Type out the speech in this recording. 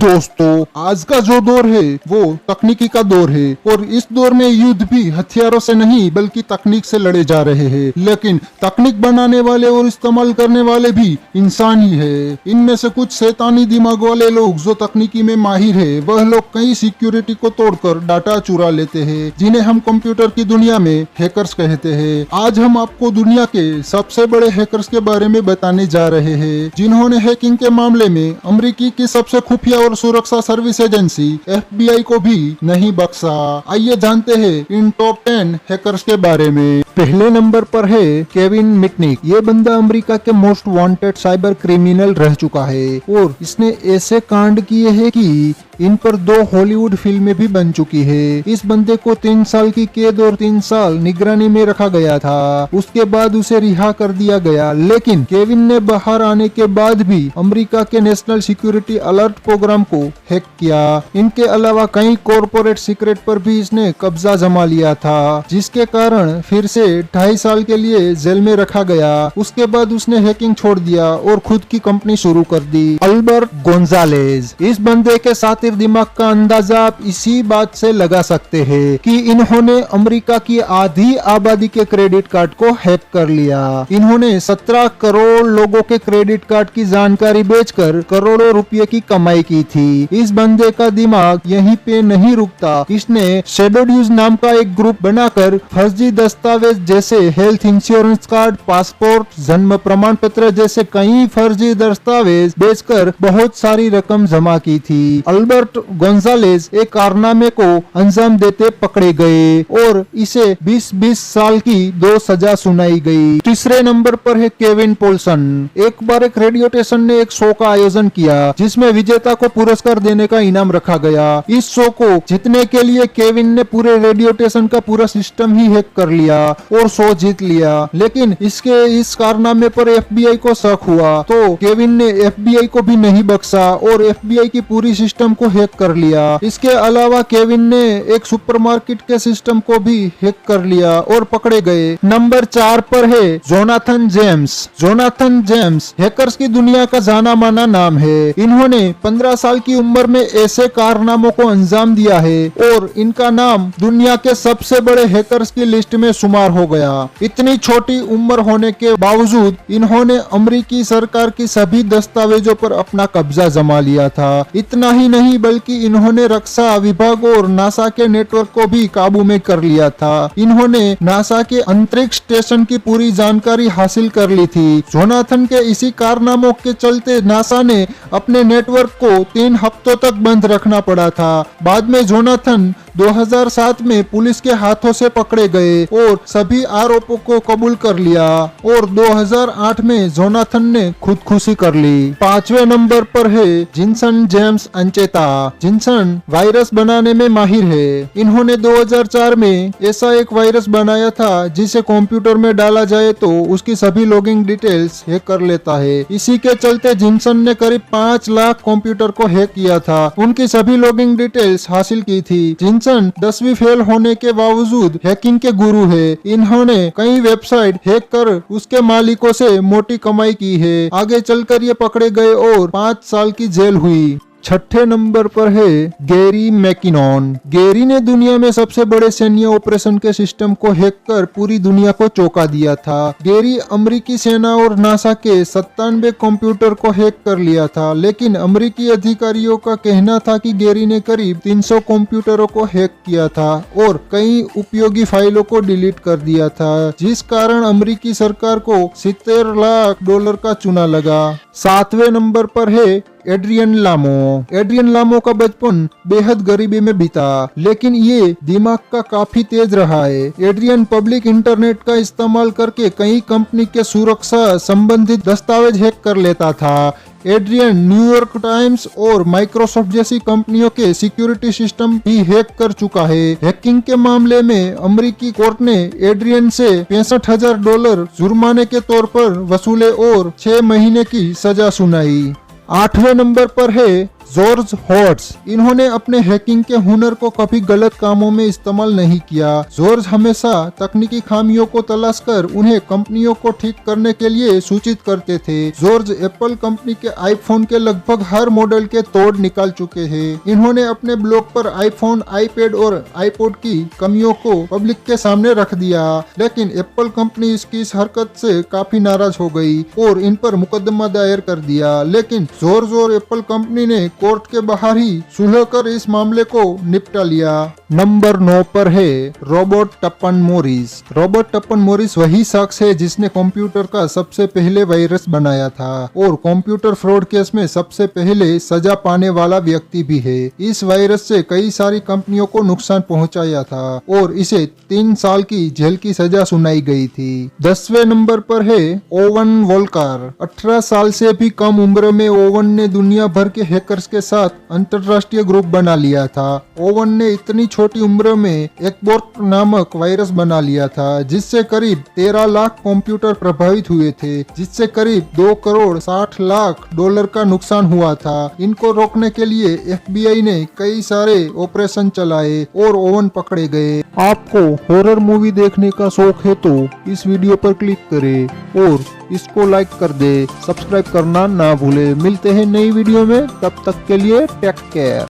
दोस्तों, आज का जो दौर है वो तकनीकी का दौर है और इस दौर में युद्ध भी हथियारों से नहीं बल्कि तकनीक से लड़े जा रहे हैं। लेकिन तकनीक बनाने वाले और इस्तेमाल करने वाले भी इंसान ही है। इनमें से कुछ शैतानी दिमाग वाले लोग जो तकनीकी में माहिर है, वह लोग कई सिक्योरिटी को तोड़कर डाटा चुरा लेते हैं, जिन्हें हम कंप्यूटर की दुनिया में हैकर्स कहते हैं। आज हम आपको दुनिया के सबसे बड़े हैकर्स के बारे में बताने जा रहे हैं, जिन्होंने हैकिंग के मामले में अमेरिकी की सबसे खुफिया और सुरक्षा सर्विस एजेंसी FBI को भी नहीं बख्शा। आइए जानते हैं इन टॉप 10 हैकर्स के बारे में। पहले नंबर पर है केविन मिटनिक। ये बंदा अमेरिका के मोस्ट वांटेड साइबर क्रिमिनल रह चुका है और इसने ऐसे कांड किए हैं कि इन पर 2 हॉलीवुड फिल्में भी बन चुकी है। इस बंदे को 3 साल की कैद और 3 साल निगरानी में रखा गया था। उसके बाद उसे रिहा कर दिया गया, लेकिन केविन ने बाहर आने के बाद भी अमेरिका के नेशनल सिक्योरिटी अलर्ट प्रोग्राम को हैक किया। इनके अलावा कई कॉर्पोरेट सीक्रेट पर भी इसने कब्जा जमा लिया था, जिसके कारण फिर से 2.5 साल के लिए जेल में रखा गया। उसके बाद उसने हैकिंग छोड़ दिया और खुद की कंपनी शुरू कर दी। Albert Gonzalez. इस बंदे के सातिर दिमाग का अंदाजा आप इसी बात से लगा सकते हैं कि इन्होंने अमेरिका की आधी आबादी के क्रेडिट कार्ड को हैक कर लिया। इन्होंने 17 करोड़ लोगों के क्रेडिट कार्ड की जानकारी बेचकर करोड़ों रुपए की कमाई की थी। इस बंदे का दिमाग यहीं पे नहीं रुकता। इसने शैडो ड्यूज नाम का एक ग्रुप बनाकर फर्जी दस्तावेज जैसे हेल्थ इंश्योरेंस कार्ड, पासपोर्ट, जन्म प्रमाण पत्र जैसे कई फर्जी दस्तावेज बेचकर बहुत सारी रकम जमा की थी। अल्बर्ट गोंजालेज एक कारनामे को अंजाम देते पकड़े गए और इसे 20 साल की 2 सजा सुनाई गई। तीसरे नंबर पर है केविन पोल्सन। एक बार एक रेडियो स्टेशन ने एक शो का आयोजन किया, जिसमें विजेता को पुरस्कार देने का इनाम रखा गया। इस शो को जीतने के लिए केविन ने पूरे रेडियो स्टेशन का पूरा सिस्टम ही हैक कर लिया और शो जीत लिया। लेकिन इसके इस कारनामे पर FBI को शक हुआ, तो केविन ने FBI को भी नहीं बख्शा और FBI की पूरी सिस्टम को हैक कर लिया। इसके अलावा केविन ने एक सुपरमार्केट के सिस्टम को भी हैक कर लिया और पकड़े गए। नंबर 4 पर है Jonathan James. Jonathan James hackers की दुनिया का जाना माना नाम है। इन्होंने 15 साल की उम्र में ऐसे कारनामों को अंजाम दिया है और इनका नाम दुनिया के सबसे बड़े हैकर्स की लिस्ट में शुमार हो गया। इतनी छोटी उम्र होने के बावजूद इन्होंने अमेरिकी सरकार की सभी दस्तावेजों पर अपना कब्जा जमा लिया था। इतना ही नहीं बल्कि इन्होंने रक्षा विभाग और नासा के नेटवर्क को भी काबू में कर लिया था। इन्होंने नासा के अंतरिक्ष स्टेशन की पूरी जानकारी हासिल कर ली थी। जोनाथन के इसी कारनामों के चलते नासा ने अपने नेटवर्क को 3 हफ्तों तक बंद रखना पड़ा था। बाद में जोनाथन 2007 में पुलिस के हाथों से पकड़े गए और सभी आरोपों को कबूल कर लिया और 2008 में जोनाथन ने खुदकुशी कर ली। 5वें नंबर पर है जिनसन जेम्स अंचेता। जिनसन वायरस बनाने में माहिर है। इन्होंने 2004 में ऐसा एक वायरस बनाया था जिसे कंप्यूटर में डाला जाए तो उसकी सभी लॉगिंग डिटेल्स हैक कर लेता है। इसी के चलते जिनसन ने करीब 5 लाख कंप्यूटर को हैक किया था। उनकी सभी लॉगिंग डिटेल्स हासिल की थी। जिनसन 10वीं फेल होने के बावजूद हैकिंग के गुरु है। इन्होंने कई वेबसाइट हैक कर उसके मालिकों से मोटी कमाई की है। आगे चलकर ये पकड़े गए और 5 साल की जेल हुई। 6ठे नंबर पर है गैरी मैकिनॉन। गैरी ने दुनिया में सबसे बड़े सैन्य ऑपरेशन के सिस्टम को हैक कर पूरी दुनिया को चौंका दिया था। गैरी अमेरिकी सेना और नासा के 97 कंप्यूटर को हैक कर लिया था, लेकिन अमेरिकी अधिकारियों का कहना था कि गैरी ने करीब 300 कंप्यूटरों को हैक किया था और कई उपयोगी फाइलों को डिलीट कर दिया था, जिस कारण अमेरिकी सरकार को $70 लाख का चूना लगा। 7वें नंबर पर है एड्रियन लामो। एड्रियन लामो का बचपन बेहद गरीबी में बीता, लेकिन ये दिमाग का काफी तेज रहा है। एड्रियन पब्लिक इंटरनेट का इस्तेमाल करके कई कंपनी के सुरक्षा संबंधित दस्तावेज हैक कर लेता था। एड्रियन न्यूयॉर्क टाइम्स और माइक्रोसॉफ्ट जैसी कंपनियों के सिक्योरिटी सिस्टम भी हैक कर चुका है। हैकिंग के मामले में अमेरिकी कोर्ट ने एड्रियन से $65,000 जुर्माने के तौर पर वसूले और 6 महीने की सजा सुनाई। 8वें नंबर पर है जॉर्ज हॉर्ट्स, इन्होंने अपने हैकिंग के हुनर को कभी गलत कामों में इस्तेमाल नहीं किया। जॉर्ज हमेशा तकनीकी खामियों को तलाश कर उन्हें कंपनियों को ठीक करने के लिए सूचित करते थे। जॉर्ज एप्पल कंपनी के आईफोन के लगभग हर मॉडल के तोड़ निकाल चुके हैं। इन्होंने अपने ब्लॉग पर आईफोन, आईपैड और आईपॉड की कमियों को पब्लिक के सामने रख दिया, लेकिन एप्पल कंपनी इसकी इस हरकत से काफी नाराज हो गई और इन पर मुकदमा दायर कर दिया। लेकिन जॉर्ज और एप्पल कंपनी ने कोर्ट के बाहर ही सुलह कर इस मामले को निपटा लिया। नंबर 9 पर है रॉबर्ट टपन मॉरिस। रॉबर्ट टपन मॉरिस वही शख्स है जिसने कंप्यूटर का सबसे पहले वायरस बनाया था और कंप्यूटर फ्रॉड केस में सबसे पहले सजा पाने वाला व्यक्ति भी है। इस वायरस से कई सारी कंपनियों को नुकसान पहुंचाया था और इसे 3 साल की जेल की सजा सुनाई गई थी। 10वें नंबर पर है ओवन वोल्कर। 18 साल से भी कम उम्र में ओवन ने दुनिया भर के हैकर्स के साथ अंतरराष्ट्रीय ग्रुप बना लिया था। ओवन ने इतनी छोटी उम्र में एक्सबॉट नामक वायरस बना लिया था जिससे करीब 13 लाख कंप्यूटर प्रभावित हुए थे, जिससे करीब 2 करोड़ 60 लाख डॉलर का नुकसान हुआ था। इनको रोकने के लिए FBI ने कई सारे ऑपरेशन चलाए और ओवन पकड़े गए। आपको हॉरर मूवी देखने का शौक है तो इस वीडियो पर क्लिक करें और इसको लाइक कर दे। सब्सक्राइब करना ना भूले। मिलते हैं नई वीडियो में, तब तक के लिए टेक केयर।